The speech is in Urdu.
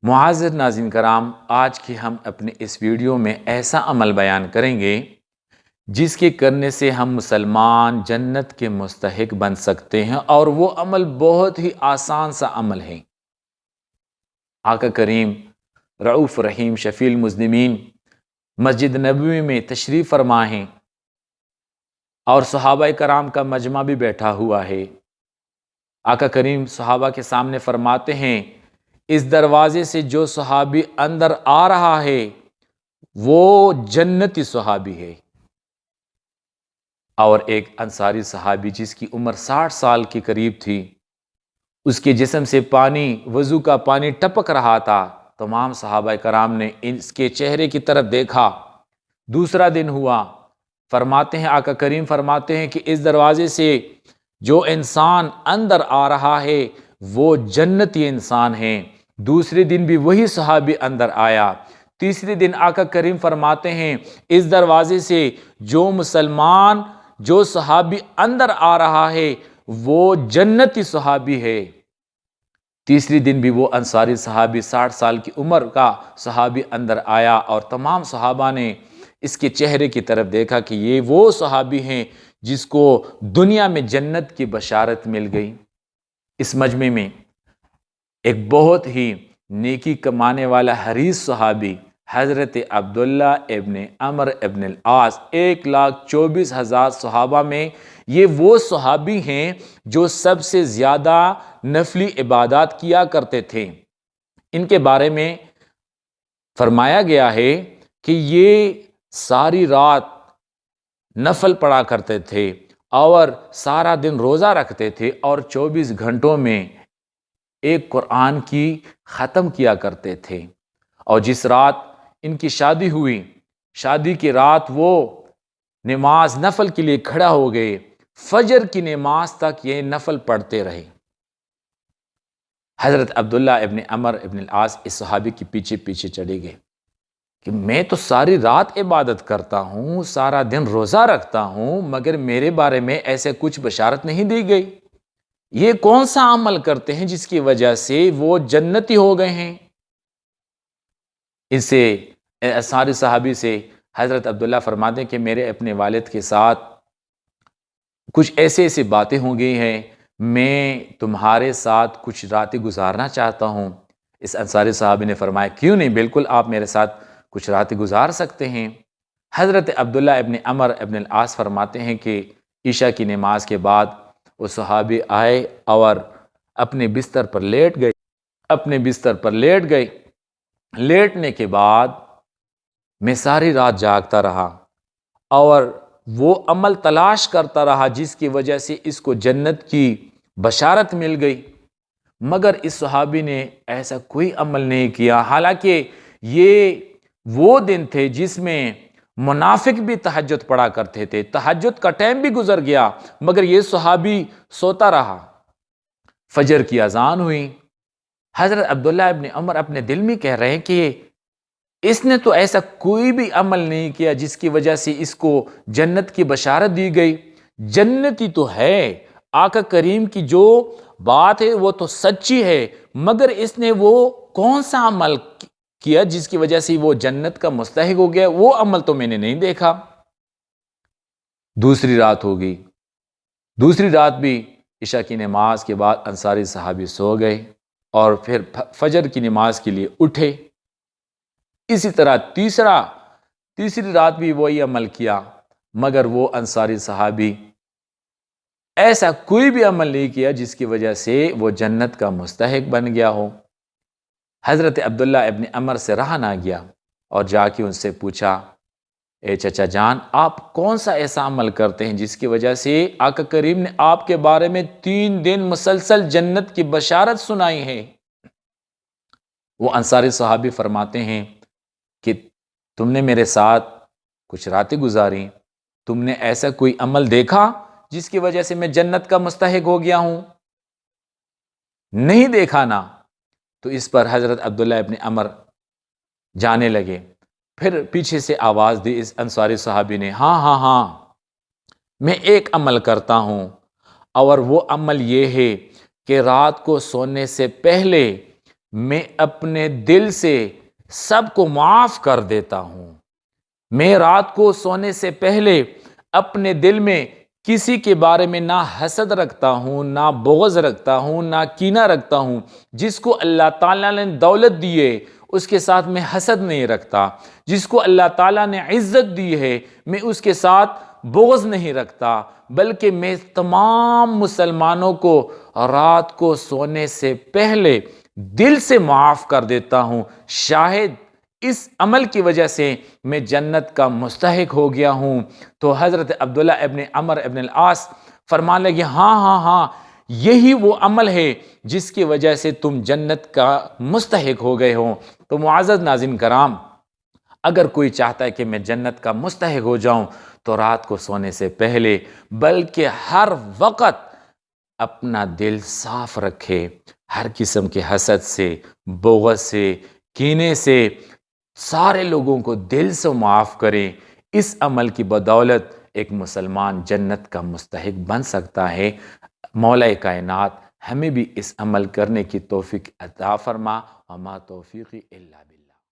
معزز ناظرین کرام، آج کی ہم اپنے اس ویڈیو میں ایسا عمل بیان کریں گے جس کے کرنے سے ہم مسلمان جنت کے مستحق بن سکتے ہیں، اور وہ عمل بہت ہی آسان سا عمل ہے۔ آقا کریم رعوف رحیم شفیع المذنبین مسجد نبوی میں تشریف فرما ہیں اور صحابہ کرام کا مجمع بھی بیٹھا ہوا ہے۔ آقا کریم صحابہ کے سامنے فرماتے ہیں، اس دروازے سے جو صحابی اندر آ رہا ہے وہ جنتی صحابی ہے۔ اور ایک انصاری صحابی جس کی عمر 60 سال کے قریب تھی، اس کے جسم سے پانی، وضو کا پانی ٹپک رہا تھا۔ تمام صحابہ کرام نے اس کے چہرے کی طرف دیکھا۔ دوسرا دن ہوا، فرماتے ہیں آقا کریم فرماتے ہیں کہ اس دروازے سے جو انسان اندر آ رہا ہے وہ جنتی انسان ہے۔ دوسرے دن بھی وہی صحابی اندر آیا۔ تیسرے دن آقا کریم فرماتے ہیں، اس دروازے سے جو صحابی اندر آ رہا ہے وہ جنتی صحابی ہے۔ تیسری دن بھی وہ انصاری صحابی 60 سال کی عمر کا صحابی اندر آیا، اور تمام صحابہ نے اس کے چہرے کی طرف دیکھا کہ یہ وہ صحابی ہیں جس کو دنیا میں جنت کی بشارت مل گئی۔ اس مجمع میں ایک بہت ہی نیکی کمانے والا حریص صحابی حضرت عبداللہ ابن عمر ابن العاص، 1,24,000 صحابہ میں یہ وہ صحابی ہیں جو سب سے زیادہ نفلی عبادات کیا کرتے تھے۔ ان کے بارے میں فرمایا گیا ہے کہ یہ ساری رات نفل پڑھا کرتے تھے اور سارا دن روزہ رکھتے تھے، اور 24 گھنٹوں میں ایک قرآن کی ختم کیا کرتے تھے۔ اور جس رات ان کی شادی ہوئی، شادی کی رات وہ نماز نفل کے لیے کھڑا ہو گئے، فجر کی نماز تک یہ نفل پڑھتے رہے۔ حضرت عبداللہ ابن عمر ابن العاص اس صحابی کے پیچھے پیچھے چڑھے گئے کہ میں تو ساری رات عبادت کرتا ہوں، سارا دن روزہ رکھتا ہوں، مگر میرے بارے میں ایسے کچھ بشارت نہیں دی گئی۔ یہ کون سا عمل کرتے ہیں جس کی وجہ سے وہ جنتی ہو گئے ہیں؟ اس سے انصاری صحابی سے حضرت عبداللہ فرماتے ہیں کہ میرے اپنے والد کے ساتھ کچھ ایسے باتیں ہو گئی ہیں، میں تمہارے ساتھ کچھ راتیں گزارنا چاہتا ہوں۔ اس انصاری صحابی نے فرمایا، کیوں نہیں، بالکل آپ میرے ساتھ کچھ راتیں گزار سکتے ہیں۔ حضرت عبداللہ ابن عمر ابن العاص فرماتے ہیں کہ عشاء کی نماز کے بعد وہ صحابی آئے اور اپنے بستر پر لیٹ گئے۔ لیٹنے کے بعد میں ساری رات جاگتا رہا اور وہ عمل تلاش کرتا رہا جس کی وجہ سے اس کو جنت کی بشارت مل گئی، مگر اس صحابی نے ایسا کوئی عمل نہیں کیا۔ حالانکہ یہ وہ دن تھے جس میں منافق بھی تہجد پڑھا کرتے تھے، تہجد کا ٹائم بھی گزر گیا مگر یہ صحابی سوتا رہا۔ فجر کی اذان ہوئی، حضرت عبداللہ ابن عمر اپنے دل میں کہہ رہے ہیں کہ اس نے تو ایسا کوئی بھی عمل نہیں کیا جس کی وجہ سے اس کو جنت کی بشارت دی گئی۔ جنتی تو ہے، آقا کریم کی جو بات ہے وہ تو سچی ہے، مگر اس نے وہ کون سا عمل کیا جس کی وجہ سے وہ جنت کا مستحق ہو گیا؟ وہ عمل تو میں نے نہیں دیکھا۔ دوسری رات ہو گئی، دوسری رات بھی عشاء کی نماز کے بعد انصاری صحابی سو گئے اور پھر فجر کی نماز کے لیے اٹھے۔ اسی طرح تیسری رات بھی وہی عمل کیا، مگر وہ انصاری صحابی ایسا کوئی بھی عمل نہیں کیا جس کی وجہ سے وہ جنت کا مستحق بن گیا ہو۔ حضرت عبداللہ ابن عمر سے رہا نہ گیا اور جا کے ان سے پوچھا، اے چچا جان، آپ کون سا ایسا عمل کرتے ہیں جس کی وجہ سے آقا کریم نے آپ کے بارے میں 3 دن مسلسل جنت کی بشارت سنائی ہے؟ وہ انصاری صحابی فرماتے ہیں کہ تم نے میرے ساتھ کچھ راتیں گزاری، تم نے ایسا کوئی عمل دیکھا جس کی وجہ سے میں جنت کا مستحق ہو گیا ہوں؟ نہیں دیکھا نا۔ تو اس پر حضرت عبداللہ ابن عمر جانے لگے، پھر پیچھے سے آواز دی اس انصاری صحابی نے، ہاں میں ایک عمل کرتا ہوں، اور وہ عمل یہ ہے کہ رات کو سونے سے پہلے میں اپنے دل سے سب کو معاف کر دیتا ہوں۔ میں رات کو سونے سے پہلے اپنے دل میں کسی کے بارے میں نہ حسد رکھتا ہوں، نہ بغض رکھتا ہوں، نہ کینہ رکھتا ہوں۔ جس کو اللہ تعالیٰ نے دولت دی ہے اس کے ساتھ میں حسد نہیں رکھتا، جس کو اللہ تعالیٰ نے عزت دی ہے میں اس کے ساتھ بغض نہیں رکھتا، بلکہ میں تمام مسلمانوں کو رات کو سونے سے پہلے دل سے معاف کر دیتا ہوں۔ شاہد اس عمل کی وجہ سے میں جنت کا مستحق ہو گیا ہوں۔ تو حضرت عبداللہ ابن عمر ابن العاص فرمانے لگے ہاں یہی وہ عمل ہے جس کی وجہ سے تم جنت کا مستحق ہو گئے ہو۔ تو معزز ناظرین کرام، اگر کوئی چاہتا ہے کہ میں جنت کا مستحق ہو جاؤں تو رات کو سونے سے پہلے بلکہ ہر وقت اپنا دل صاف رکھے، ہر قسم کے حسد سے، بغض سے، کینے سے سارے لوگوں کو دل سے معاف کریں۔ اس عمل کی بدولت ایک مسلمان جنت کا مستحق بن سکتا ہے۔ مولا کائنات ہمیں بھی اس عمل کرنے کی توفیق عطا فرما۔ وما توفیقی الا باللہ۔